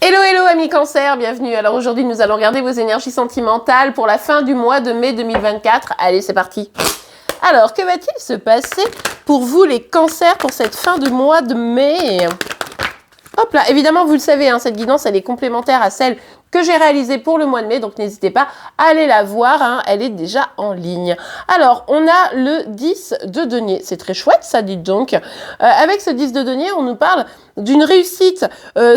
Hello, hello amis cancer, bienvenue. Alors aujourd'hui nous allons regarder vos énergies sentimentales pour la fin du mois de mai 2024. Allez, c'est parti. Alors, que va-t-il se passer pour vous les cancers pour cette fin de mois de mai? Hop là, évidemment vous le savez, cette guidance elle est complémentaire à celle que j'ai réalisée pour le mois de mai, donc n'hésitez pas à aller la voir, elle est déjà en ligne. Alors, on a le 10 de denier, c'est très chouette ça, dites donc. Avec ce 10 de denier, on nous parle d'une réussite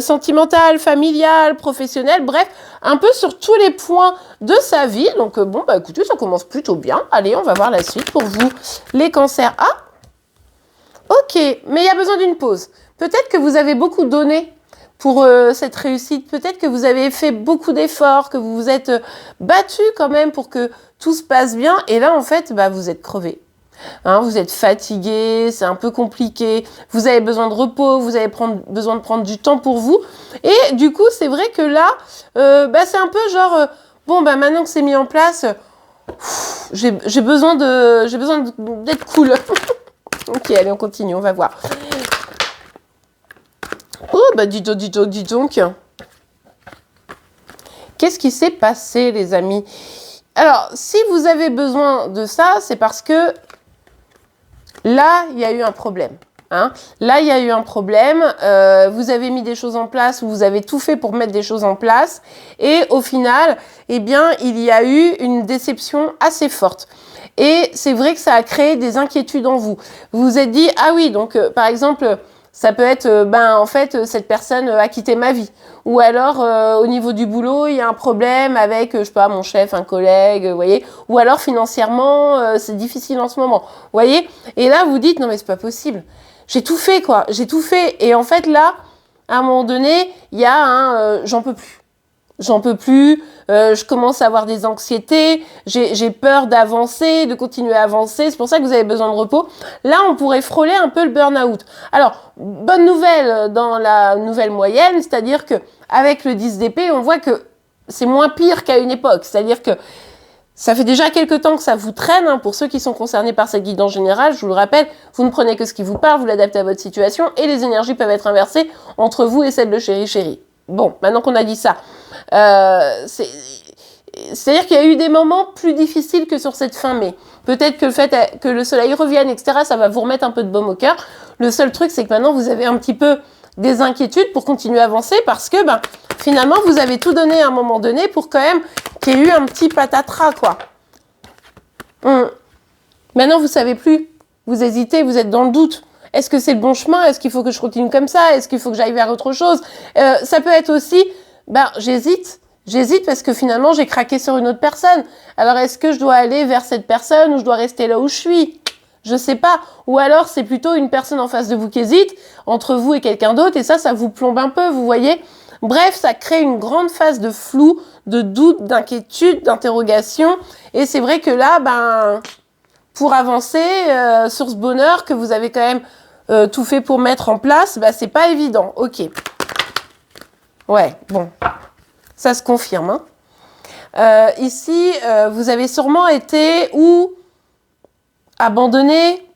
sentimentale, familiale, professionnelle, bref, un peu sur tous les points de sa vie. Donc bon, bah écoutez, ça commence plutôt bien. Allez, on va voir la suite pour vous, les cancers. Ah, ok, mais il y a besoin d'une pause. Peut-être que vous avez beaucoup donné pour cette réussite. Peut-être que vous avez fait beaucoup d'efforts, que vous vous êtes battu quand même pour que tout se passe bien. Et là, en fait, bah, vous êtes crevé. Vous êtes fatigué, c'est un peu compliqué. Vous avez besoin de repos, vous avez besoin de prendre du temps pour vous. Et du coup, c'est vrai que là, c'est un peu genre, bon, bah, maintenant que c'est mis en place, j'ai besoin d'être cool. Ok, allez, on continue, on va voir. Oh, bah dis donc. Qu'est-ce qui s'est passé, les amis? Alors, si vous avez besoin de ça, c'est parce que là, il y a eu un problème. Là, il y a eu un problème. Vous avez mis des choses en place, vous avez tout fait pour mettre des choses en place. Et au final, eh bien, il y a eu une déception assez forte. Et c'est vrai que ça a créé des inquiétudes en vous. Vous vous êtes dit, ah oui, donc par exemple, ça peut être, en fait, cette personne a quitté ma vie. Ou alors, au niveau du boulot, il y a un problème avec, je sais pas, mon chef, un collègue, vous voyez. Ou alors, financièrement, c'est difficile en ce moment, vous voyez. Et là, vous dites, non mais c'est pas possible. J'ai tout fait, quoi. J'ai tout fait. Et en fait, là, à un moment donné, il y a j'en peux plus. J'en peux plus, je commence à avoir des anxiétés, j'ai peur d'avancer, de continuer à avancer, c'est pour ça que vous avez besoin de repos. Là, on pourrait frôler un peu le burn-out. Alors, bonne nouvelle dans la nouvelle moyenne, c'est-à-dire que avec le 10 d'épée, on voit que c'est moins pire qu'à une époque. C'est-à-dire que ça fait déjà quelques temps que ça vous traîne, pour ceux qui sont concernés par cette guidance générale, je vous le rappelle, vous ne prenez que ce qui vous parle, vous l'adaptez à votre situation et les énergies peuvent être inversées entre vous et celle de chéri. Bon, maintenant qu'on a dit ça, c'est-à-dire qu'il y a eu des moments plus difficiles que sur cette fin mai. Peut-être que le fait que le soleil revienne, etc., ça va vous remettre un peu de baume au cœur. Le seul truc, c'est que maintenant, vous avez un petit peu des inquiétudes pour continuer à avancer parce que, finalement, vous avez tout donné à un moment donné pour quand même qu'il y ait eu un petit patatras, quoi. Maintenant, vous savez plus. Vous hésitez, vous êtes dans le doute. Est-ce que c'est le bon chemin? Est-ce qu'il faut que je continue comme ça? Est-ce qu'il faut que j'aille vers autre chose? Ça peut être aussi, j'hésite. J'hésite parce que finalement, j'ai craqué sur une autre personne. Alors, est-ce que je dois aller vers cette personne ou je dois rester là où je suis? Je sais pas. Ou alors, c'est plutôt une personne en face de vous qui hésite, entre vous et quelqu'un d'autre, et ça vous plombe un peu, vous voyez? Bref, ça crée une grande phase de flou, de doute, d'inquiétude, d'interrogation. Et c'est vrai que là, pour avancer sur ce bonheur que vous avez quand même tout fait pour mettre en place, c'est pas évident. Ok. Ouais, bon. Ça se confirme. Ici, vous avez sûrement été ou abandonné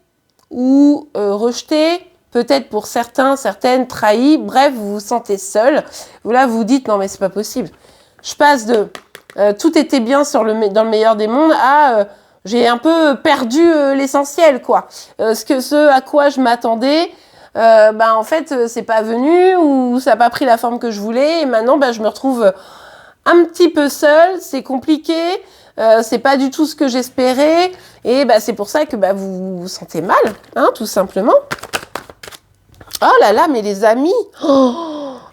ou rejeté, peut-être pour certaines trahi. Bref, vous vous sentez seul. Là, vous vous dites, non mais c'est pas possible. Je passe de tout était bien dans le meilleur des mondes à j'ai un peu perdu l'essentiel, quoi. Ce à quoi je m'attendais, en fait, c'est pas venu ou ça n'a pas pris la forme que je voulais. Et maintenant, je me retrouve un petit peu seule, c'est compliqué, c'est pas du tout ce que j'espérais. Et c'est pour ça que vous vous sentez mal, tout simplement. Oh là là, mais les amis,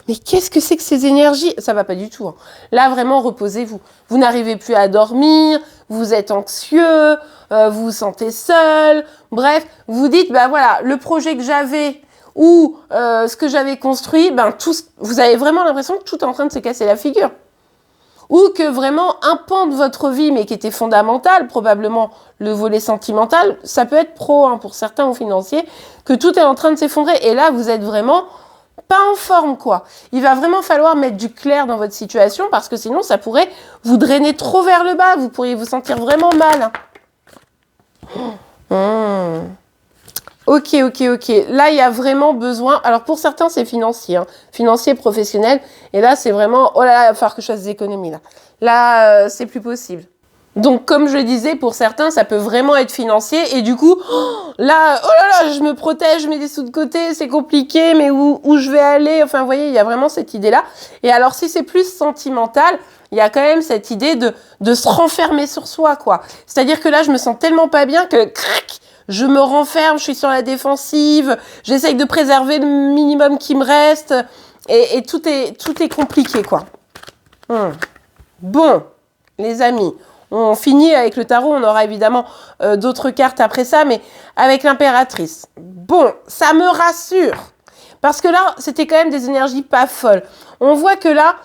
mais qu'est-ce que c'est que ces énergies? Ça va pas du tout. Là, vraiment, reposez-vous. Vous n'arrivez plus à dormir, vous êtes anxieux, vous vous sentez seul. Bref, vous dites, voilà, le projet que j'avais ou ce que j'avais construit, vous avez vraiment l'impression que tout est en train de se casser la figure. Ou que vraiment un pan de votre vie, mais qui était fondamental, probablement le volet sentimental, ça peut être pro pour certains ou financier, que tout est en train de s'effondrer. Et là, vous êtes vraiment pas en forme, quoi. Il va vraiment falloir mettre du clair dans votre situation parce que sinon, ça pourrait vous drainer trop vers le bas. Vous pourriez vous sentir vraiment mal. Ok, ok, ok. Là, il y a vraiment besoin... Alors, pour certains, c'est financier. Hein. Financier, professionnel. Et là, c'est vraiment... Oh là là, il va falloir que je fasse des économies, là. Là, c'est plus possible. Donc, comme je le disais, pour certains, ça peut vraiment être financier. Et du coup, là, oh là là, je me protège, je mets des sous de côté, c'est compliqué, mais où je vais aller? Enfin, vous voyez, il y a vraiment cette idée-là. Et alors, si c'est plus sentimental, il y a quand même cette idée de se renfermer sur soi, quoi. C'est-à-dire que là, je me sens tellement pas bien que... Crac, je me renferme, je suis sur la défensive, j'essaye de préserver le minimum qui me reste, et tout est compliqué, quoi. Bon, les amis, on finit avec le tarot, on aura évidemment d'autres cartes après ça, mais avec l'impératrice. Bon, ça me rassure, parce que là, c'était quand même des énergies pas folles. On voit que là,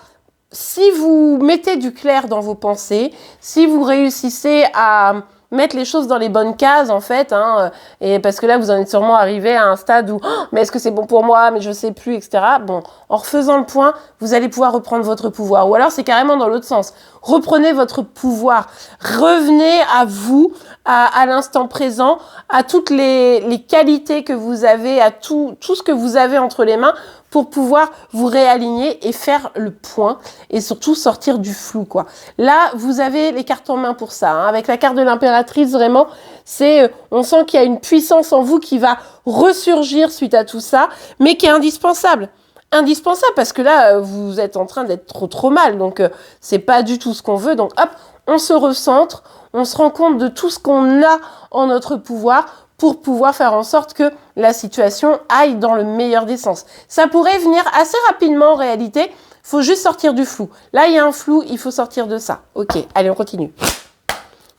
si vous mettez du clair dans vos pensées, si vous réussissez à mettre les choses dans les bonnes cases, en fait, hein, et parce que là, vous en êtes sûrement arrivé à un stade où oh, mais est-ce que c'est bon pour moi, mais je sais plus, etc. Bon, en refaisant le point, vous allez pouvoir reprendre votre pouvoir. Ou alors, c'est carrément dans l'autre sens. Reprenez votre pouvoir. Revenez à vous, à l'instant présent, à toutes les qualités que vous avez, à tout ce que vous avez entre les mains pour pouvoir vous réaligner et faire le point et surtout sortir du flou, quoi. Là, vous avez les cartes en main pour ça. Hein. Avec la carte de l'impératrice, vraiment, c'est, on sent qu'il y a une puissance en vous qui va ressurgir suite à tout ça, mais qui est indispensable. Indispensable parce que là, vous êtes en train d'être trop mal. Donc, c'est pas du tout ce qu'on veut. Donc, hop, on se recentre, on se rend compte de tout ce qu'on a en notre pouvoir pour pouvoir faire en sorte que la situation aille dans le meilleur des sens. Ça pourrait venir assez rapidement en réalité, il faut juste sortir du flou. Là, il y a un flou, il faut sortir de ça. Ok, allez, on continue.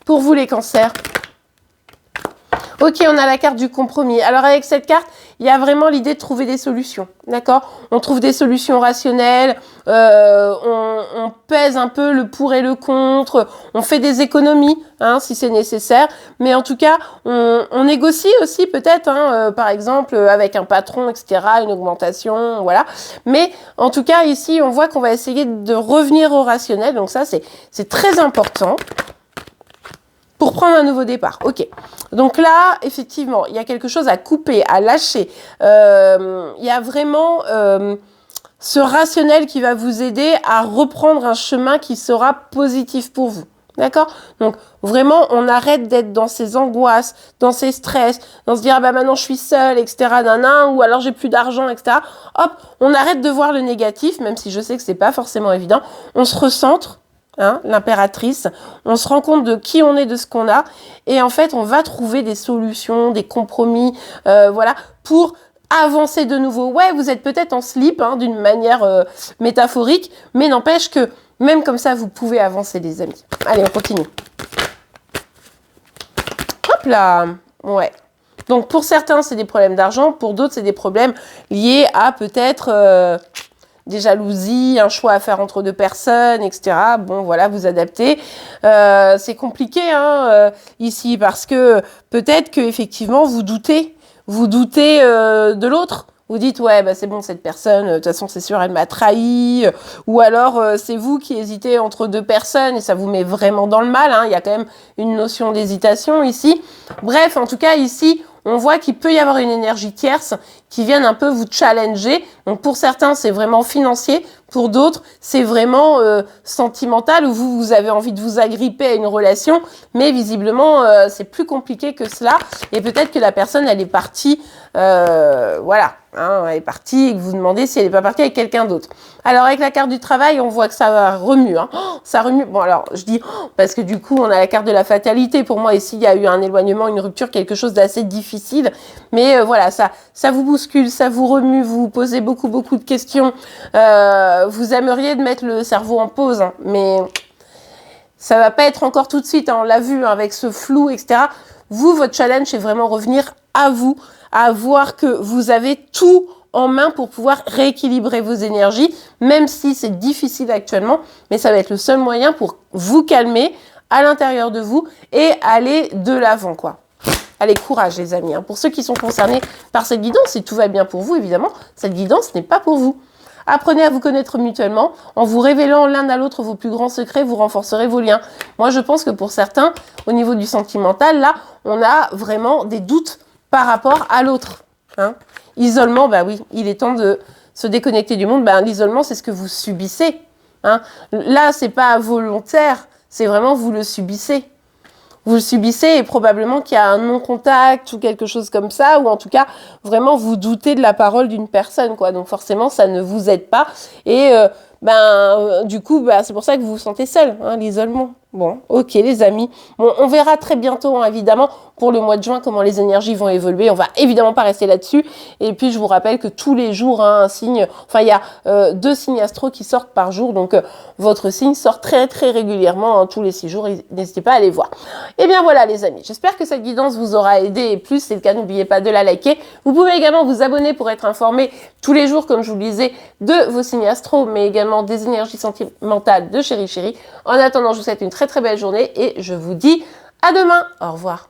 Pour vous les cancers. Ok, on a la carte du compromis. Alors avec cette carte, il y a vraiment l'idée de trouver des solutions, d'accord? On trouve des solutions rationnelles, on pèse un peu le pour et le contre, on fait des économies, hein, si c'est nécessaire, mais en tout cas, on négocie aussi peut-être, hein, par exemple, avec un patron, etc., une augmentation, voilà. Mais en tout cas, ici, on voit qu'on va essayer de revenir au rationnel, donc ça, c'est très important. Pour prendre un nouveau départ, ok. Donc là, effectivement, il y a quelque chose à couper, à lâcher. Il y a vraiment ce rationnel qui va vous aider à reprendre un chemin qui sera positif pour vous. D'accord? Donc, vraiment, on arrête d'être dans ces angoisses, dans ces stress, dans se dire, ah bah maintenant je suis seule, etc., ou alors j'ai plus d'argent, etc. Hop, on arrête de voir le négatif, même si je sais que c'est pas forcément évident. On se recentre. Hein, l'impératrice, on se rend compte de qui on est, de ce qu'on a, et en fait, on va trouver des solutions, des compromis, voilà, pour avancer de nouveau. Ouais, vous êtes peut-être en slip, hein, d'une manière métaphorique, mais n'empêche que même comme ça, vous pouvez avancer, les amis. Allez, on continue. Hop là, ouais. Donc, pour certains, c'est des problèmes d'argent, pour d'autres, c'est des problèmes liés à peut-être... des jalousies, un choix à faire entre deux personnes, etc. Bon, voilà, vous adaptez. C'est compliqué ici parce que peut-être que effectivement vous doutez de l'autre. Vous dites ouais, bah c'est bon, cette personne, de toute façon c'est sûr, elle m'a trahi. Ou alors c'est vous qui hésitez entre deux personnes et ça vous met vraiment dans le mal. Hein. Il y a quand même une notion d'hésitation ici. Bref, en tout cas ici, on voit qu'il peut y avoir une énergie tierce qui vienne un peu vous challenger. Donc pour certains, c'est vraiment financier. Pour d'autres, c'est vraiment sentimental où vous avez envie de vous agripper à une relation. Mais visiblement, c'est plus compliqué que cela. Et peut-être que la personne, elle est partie, voilà. Hein, elle est partie et que vous demandez si elle n'est pas partie avec quelqu'un d'autre. Alors avec la carte du travail, on voit que ça remue. Hein. Ça remue. Bon alors, je dis parce que du coup, on a la carte de la fatalité. Pour moi, ici, il y a eu un éloignement, une rupture, quelque chose d'assez difficile. Mais voilà, ça vous bouscule, ça vous remue, vous vous posez beaucoup de questions. Vous aimeriez de mettre le cerveau en pause, hein, mais ça va pas être encore tout de suite. Hein, on l'a vu hein, avec ce flou, etc. Vous, votre challenge, c'est vraiment revenir à vous, à voir que vous avez tout en main pour pouvoir rééquilibrer vos énergies, même si c'est difficile actuellement, mais ça va être le seul moyen pour vous calmer à l'intérieur de vous et aller de l'avant, quoi. Allez, courage les amis. Hein. Pour ceux qui sont concernés par cette guidance, si tout va bien pour vous, évidemment, cette guidance n'est pas pour vous. Apprenez à vous connaître mutuellement. En vous révélant l'un à l'autre vos plus grands secrets, vous renforcerez vos liens. Moi, je pense que pour certains, au niveau du sentimental, là, on a vraiment des doutes par rapport à l'autre. Hein. Isolement, bah oui, il est temps de se déconnecter du monde. Bah, l'isolement, c'est ce que vous subissez. Hein. Là, c'est pas volontaire, c'est vraiment vous le subissez. Vous le subissez et probablement qu'il y a un non-contact ou quelque chose comme ça, ou en tout cas, vraiment, vous doutez de la parole d'une personne, quoi. Donc forcément, ça ne vous aide pas. Et du coup, c'est pour ça que vous vous sentez seul, hein, l'isolement. Bon, ok les amis. Bon, on verra très bientôt, hein, évidemment, pour le mois de juin, comment les énergies vont évoluer. On va évidemment pas rester là-dessus. Et puis, je vous rappelle que tous les jours, hein, un signe, enfin, il y a 2 signes astro qui sortent par jour. Donc, votre signe sort très, très régulièrement, hein, tous les 6 jours. N'hésitez pas à aller voir. Et bien voilà, les amis. J'espère que cette guidance vous aura aidé. Et plus, c'est le cas, n'oubliez pas de la liker. Vous pouvez également vous abonner pour être informé tous les jours, comme je vous le disais, de vos signes astro, mais également des énergies sentimentales de Chéri Chéri. En attendant, je vous souhaite une très très belle journée et je vous dis à demain. Au revoir.